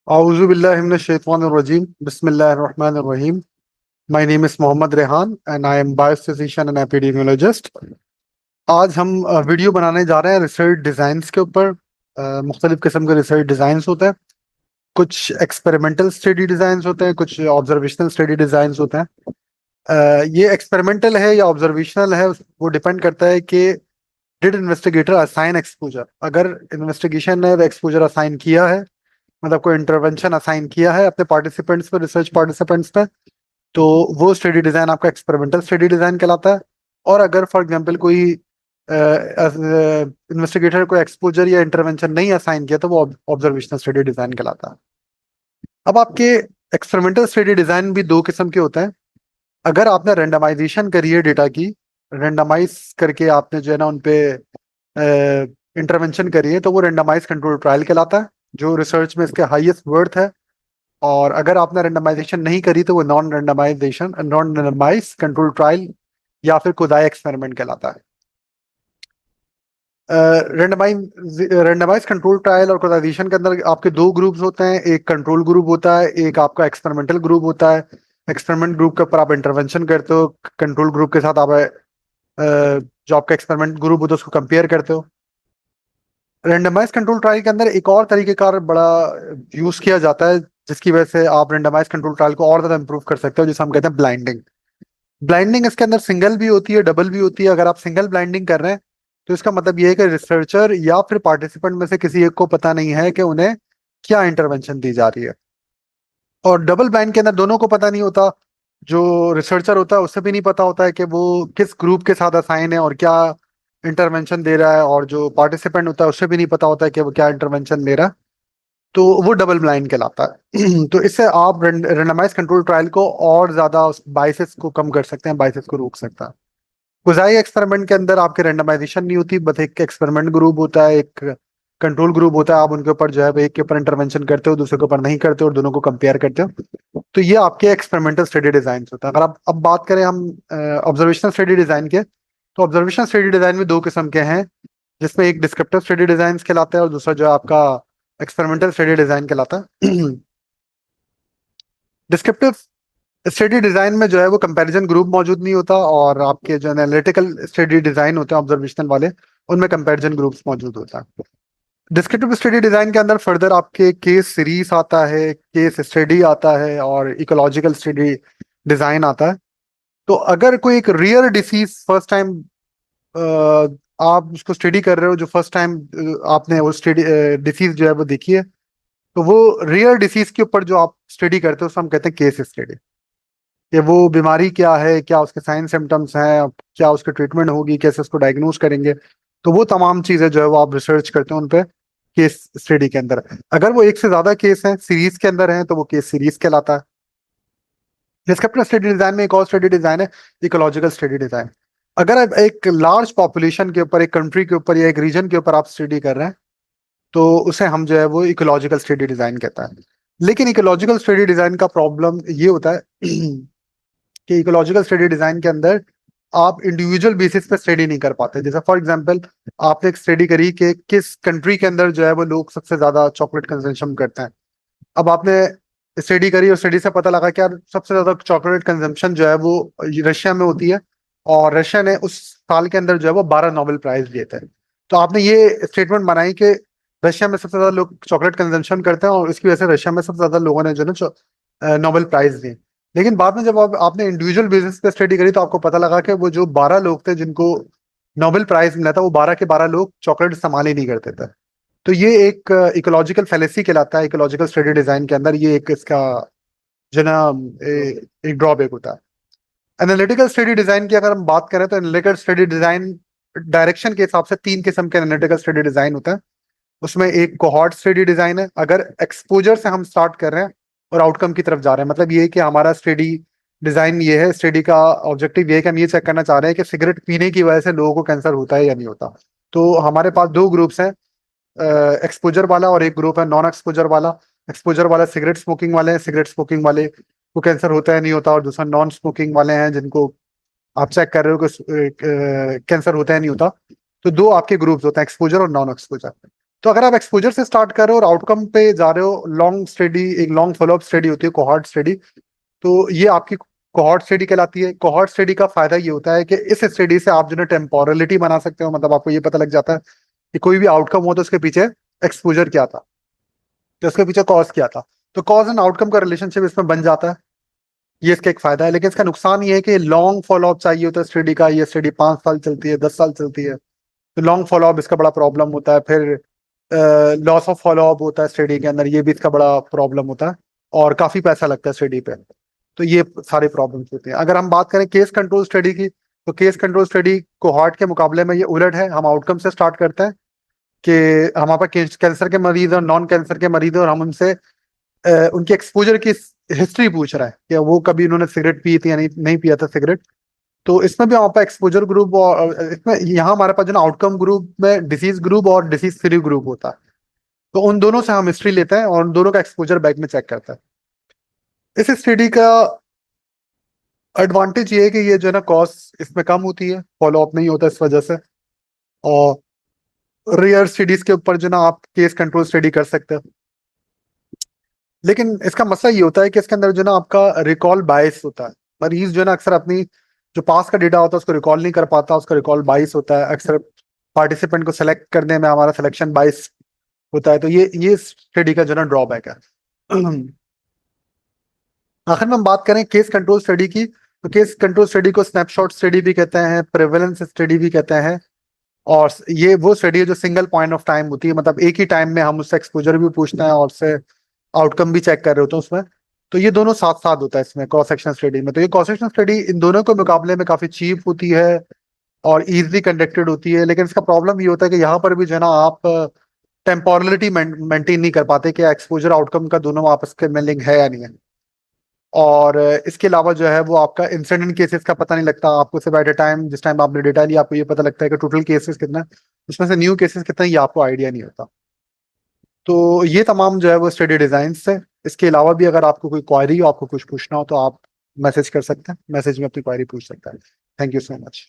A'udhu billahi minash shaitanir rajim. Bismillahir rahmanir rahim. My name is Mohammad Rehan and I am biostatistician and epidemiologist. आज हम video बनाने जा रहे हैं research designs के ऊपर। मुख्तलिफ किस्म के रिसर्च डिजाइंस होते हैं। कुछ एक्सपेरिमेंटल स्टडी डिजाइंस होते हैं, कुछ ऑब्जर्वेशनल स्टडी डिजाइंस होते हैं। ये एक्सपेरिमेंटल है या ऑब्जर्वेशनल है, वो डिपेंड करता है कि डिड इन्वेस्टिगेटर असाइन एक्सपोजर। अगर इन्वेस्टिगेशन ने एक्सपोजर असाइन किया है, मतलब कोई इंटरवेंशन असाइन किया है अपने पार्टिसिपेंट्स पे, रिसर्च पार्टिसिपेंट्स पे, तो वो स्टडी डिजाइन आपका एक्सपेरिमेंटल स्टडी डिजाइन कहलाता है। और अगर फॉर एग्जांपल कोई इन्वेस्टिगेटर को एक्सपोजर या इंटरवेंशन नहीं असाइन किया तो वो ऑब्जर्वेशनल स्टडी डिजाइन कहलाता है। अब आपके एक्सपेरिमेंटल स्टडी डिजाइन भी दो किस्म के होते हैं। अगर आपने रेंडमाइजेशन करी है डेटा की, रेंडमाइज करके आपने जो है ना उनपे इंटरवेंशन करी है, तो वो रेंडमाइज कंट्रोल ट्रायल कहलाता है, जो रिसर्च में इसके हाईएस्ट वर्थ है। और अगर आपने रेंडमाइजेशन नहीं करी तो वो नॉन रेंडमाइज कंट्रोल ट्रायल या फिर खुदाई एक्सपेरिमेंट कहलाता है। रेंडमाइज कंट्रोल ट्रायल और खुदाइजेशन के अंदर आपके दो ग्रुप्स होते हैं। एक कंट्रोल ग्रुप होता है, एक आपका एक्सपेरिमेंटल ग्रुप होता है। एक्सपेरिमेंट ग्रुप के ऊपर आप इंटरवेंशन करते हो, कंट्रोल ग्रुप के साथ आप जो आपका एक्सपेरिमेंट ग्रुप होता है उसको कंपेयर करते हो। रेंडमाइज कंट्रोल ट्रायल के अंदर एक और तरीकेकार बड़ा यूज किया जाता है, जिसकी वजह से आप रेंडमाइज कंट्रोल ट्रायल को और ज्यादा इंप्रूव कर सकते हो, जिसे हम कहते हैं ब्लाइंडिंग। ब्लाइंडिंग इसके अंदर सिंगल भी होती है, डबल भी होती है। अगर आप सिंगल ब्लाइंडिंग कर रहे हैं तो इसका मतलब ये है कि रिसर्चर या फिर पार्टिसिपेंट में से किसी एक को पता नहीं है कि उन्हें क्या इंटरवेंशन दी जा रही है। और डबल ब्लाइंड के अंदर दोनों को पता नहीं होता। जो रिसर्चर होता है उसे भी नहीं पता होता है कि वो किस ग्रुप के साथ असाइन है और क्या इंटरवेंशन दे रहा है, और जो पार्टिसिपेंट होता है उसे भी नहीं पता होता है कि वो क्या इंटरवेंशन दे रहा है। तो वो डबल ब्लाइंड कहलाता है। तो इससे आप रेंडमाइज कंट्रोल ट्रायल को और ज्यादा बाइसेस को कम कर सकते हैं, बाइसेस को रोक सकता है। गुजाई एक्सपेरिमेंट के अंदर आपके रेंडमाइजेशन नहीं होती, बस एक एक्सपेरिमेंट ग्रुप होता है, एक कंट्रोल ग्रुप होता है। आप उनके ऊपर जो है एक के ऊपर इंटरवेंशन करते हो, दूसरे के ऊपर नहीं करते हो, और दोनों को कंपेयर करते हो। तो ये आपके एक्सपेरिमेंटल स्टडी डिजाइन होता है। अगर आप अब बात करें हम ऑब्जर्वेशनल स्टडी डिजाइन के, तो ऑब्जर्वेशनल स्टडी डिजाइन में दो किस्म के हैं, जिसमें एक डिस्क्रिप्टिव स्टडी डिजाइन कहलाता है और दूसरा जो है आपका एक्सपेरिमेंटल स्टडी डिजाइन कहलाता है। डिस्क्रिप्टिव स्टडी डिजाइन में जो है वो कंपैरिजन ग्रुप मौजूद नहीं होता, और आपके जो एनालिटिकल स्टडी डिजाइन होते हैं ऑब्जर्वेशनल वाले, उनमें कंपैरिजन ग्रुप्स मौजूद होता है। डिस्क्रिप्टिव स्टडी डिजाइन के अंदर फर्दर आपके केस सीरीज आता है, केस स्टडी आता है, और इकोलॉजिकल स्टडी डिजाइन आता है। तो अगर कोई एक रियर डिसीज फर्स्ट टाइम आप उसको स्टडी कर रहे हो, जो फर्स्ट टाइम आपने वो स्टडी डिसीज जो है वो देखी है, तो वो रियर डिसीज के ऊपर जो आप स्टडी करते हो उसको हम कहते हैं केस स्टडी। कि वो बीमारी क्या है, क्या उसके साइन सिम्टम्स हैं, क्या उसकी ट्रीटमेंट होगी, कैसे उसको डायग्नोज करेंगे। तो वो तमाम चीजें जो है वो आप रिसर्च करते हो उन पे केस स्टडी के अंदर। अगर वो एक से ज्यादा केस हैं, सीरीज के अंदर हैं, तो वो केस सीरीज कहलाता है। डिस्क्रिप्टिव स्टडी डिजाइन में एक और स्टडी डिजाइन है, इकोलॉजिकल स्टडी डिजाइन। अगर आप एक लार्ज पॉपुलेशन के ऊपर, एक कंट्री के ऊपर या एक रीजन के ऊपर आप स्टडी कर रहे हैं, तो उसे हम जो है वो इकोलॉजिकल स्टडी डिजाइन कहता है। लेकिन इकोलॉजिकल स्टडी डिजाइन का प्रॉब्लम ये होता है कि इकोलॉजिकल स्टडी डिजाइन के अंदर आप इंडिविजुअल बेसिस पे स्टडी नहीं कर पाते। जैसे फॉर एग्जांपल आपने एक स्टडी करी कि किस कंट्री के अंदर जो है वो लोग सबसे ज्यादा चॉकलेट कंजम्पशन करते हैं। अब आपने स्टडी करी और स्टडी से पता लगा कि यार सबसे ज्यादा चॉकलेट कंजम्पशन जो है वो रशिया में होती है, और रशिया ने उस साल के अंदर जो है वो 12 नोबेल प्राइज दिए थे। तो आपने ये स्टेटमेंट बनाई कि रशिया में सबसे ज्यादा लोग चॉकलेट कंजम्पशन करते हैं, और इसकी वजह से रशिया में सबसे ज्यादा लोगों ने जो है ना नोबेल प्राइज दिए। लेकिन बाद में जब आपने इंडिविजुअल बेसिस पे स्टडी करी, तो आपको पता लगा कि वो जो 12 लोग थे जिनको नोबेल प्राइज मिला था, वो 12 के 12 लोग चॉकलेट इस्तेमाल ही नहीं करते थे। तो ये एक इकोलॉजिकल फैलेसी कहलाता है इकोलॉजिकल स्टडी डिजाइन के अंदर। ये एक इसका जो ना एक ड्रॉबैक होता है। एनालिटिकल स्टडी डिजाइन की अगर हम बात करें, तो एनालिटिकल स्टडी डिजाइन डायरेक्शन के हिसाब से तीन किस्म के एनालिटिकल स्टडी डिजाइन होता है। उसमें एक कोहॉर्ट स्टडी डिजाइन है। अगर एक्सपोजर से हम स्टार्ट कर रहे हैं और आउटकम की तरफ जा रहे हैं, मतलब ये है कि हमारा स्टडी डिजाइन ये है, स्टडी का ऑब्जेक्टिव ये है कि हम ये चेक करना चाह रहे हैं कि सिगरेट पीने की वजह से लोगों को कैंसर होता है या नहीं होता। तो हमारे पास दो ग्रुप्स हैं, एक्सपोजर वाला और एक ग्रुप है नॉन एक्सपोजर वाला। एक्सपोजर वाला सिगरेट स्मोकिंग वाले हैं, सिगरेट स्मोकिंग वाले को कैंसर होता है नहीं होता, और दूसरा नॉन स्मोकिंग वाले हैं जिनको आप चेक कर रहे हो कि कैंसर होता है नहीं होता। तो दो आपके ग्रुप्स होते हैं, एक्सपोजर और नॉन एक्सपोजर। तो अगर आप एक्सपोजर से स्टार्ट कर रहे हो और आउटकम पे जा रहे हो, लॉन्ग स्टडी, एक लॉन्ग फॉलोअप स्टडी होती है कोहॉर्ट स्टडी, तो ये आपकी कोहॉर्ट स्टडी कहलाती है। कोहॉर्ट स्टडी का फायदा ये होता है कि इस स्टडी से आप जो है टेम्पोरलिटी बना सकते हो, मतलब आपको ये पता लग जाता है कि कोई भी आउटकम हो तो उसके पीछे एक्सपोजर क्या था, तो उसके पीछे कॉज क्या था, तो कॉज एंड आउटकम का रिलेशनशिप इसमें बन जाता है। ये इसका एक फायदा है। लेकिन इसका नुकसान ये है कि लॉन्ग फॉलोअप चाहिए होता है स्टडी का। ये स्टडी 5 साल चलती है, 10 साल चलती है, तो लॉन्ग फॉलोअप इसका बड़ा प्रॉब्लम होता है। फिर लॉस ऑफ फॉलोअप होता है स्टडी के अंदर, ये भी इसका बड़ा प्रॉब्लम होता है, और काफी पैसा लगता है स्टडी पे। तो ये सारे प्रॉब्लम्स होते हैं। अगर हम बात करें केस कंट्रोल स्टडी की, तो केस कंट्रोल स्टडी कोहॉर्ट के मुकाबले में ये उलट है। हम आउटकम से स्टार्ट करते हैं कि हमारे पास कैंसर के मरीज और नॉन कैंसर के मरीज हैं, और हम उनसे उनकी एक्सपोजर की हिस्ट्री पूछ रहा है कि वो कभी उन्होंने सिगरेट पी थी या नहीं पिया था सिगरेट। तो इसमें भी हमारे पास एक्सपोजर ग्रुप, और इसमें यहाँ हमारे पास जो ना आउटकम ग्रुप में डिसीज ग्रुप और डिसीज फ्री ग्रुप होता है। तो उन दोनों से हम हिस्ट्री लेते हैं और उन दोनों का एक्सपोजर बैक में चेक करते हैं। इस स्टडी का एडवांटेज ये है कि ये जो है ना कॉस्ट इसमें कम होती है, फॉलोअप नहीं होता इस वजह से, और रेयर स्टडीज के ऊपर जो ना आप केस कंट्रोल स्टडी कर सकते हो। लेकिन इसका मसला ये होता है कि इसके अंदर जो ना आपका रिकॉल बायस होता है। मरीज जो है ना अक्सर अपनी जो पास का डेटा होता है उसको रिकॉल नहीं कर पाता, उसका रिकॉल बायस होता है। अक्सर पार्टिसिपेंट को सेलेक्ट करने में हमारा सिलेक्शन बायस होता है। तो ये स्टडी का जो ना ड्रॉबैक है। आखिर में हम बात करें केस कंट्रोल स्टडी की, तो केस कंट्रोल स्टडी को स्नैपशॉट स्टडी भी कहते हैं, प्रेवलेंस स्टडी भी कहते हैं। और ये वो स्टडी है जो सिंगल पॉइंट ऑफ टाइम होती है, मतलब एक ही टाइम में हम उससे एक्सपोजर भी पूछते हैं और उससे आउटकम भी चेक कर रहे होते हैं उसमें। तो ये दोनों साथ साथ होता है इसमें क्रॉस सेक्शन स्टडी में। तो ये क्रॉस सेक्शन स्टडी इन दोनों के मुकाबले में काफी चीप होती है और इजीली कंडक्टेड होती है। लेकिन इसका प्रॉब्लम ये होता है कि यहाँ पर भी जो है ना आप टेम्पोरलिटी मेंटेन नहीं कर पाते कि एक्सपोजर आउटकम का दोनों आपस में लिंक है या नहीं है। और इसके अलावा जो है वो आपका इंसिडेंट केसेस का पता नहीं लगता आपको। सिर्फ एट ए टाइम, जिस टाइम आपने डेटा लिया, आपको ये पता लगता है कि टोटल केसेस कितना है, उसमें से न्यू केसेस कितना है, ये आपको आइडिया नहीं होता। तो ये तमाम जो है वो स्टडी डिजाइन है। इसके अलावा भी अगर आपको कोई क्वायरी हो, आपको कुछ पूछना हो, तो आप मैसेज कर सकते हैं, मैसेज में अपनी क्वायरी पूछ सकते हैं। Thank you so much.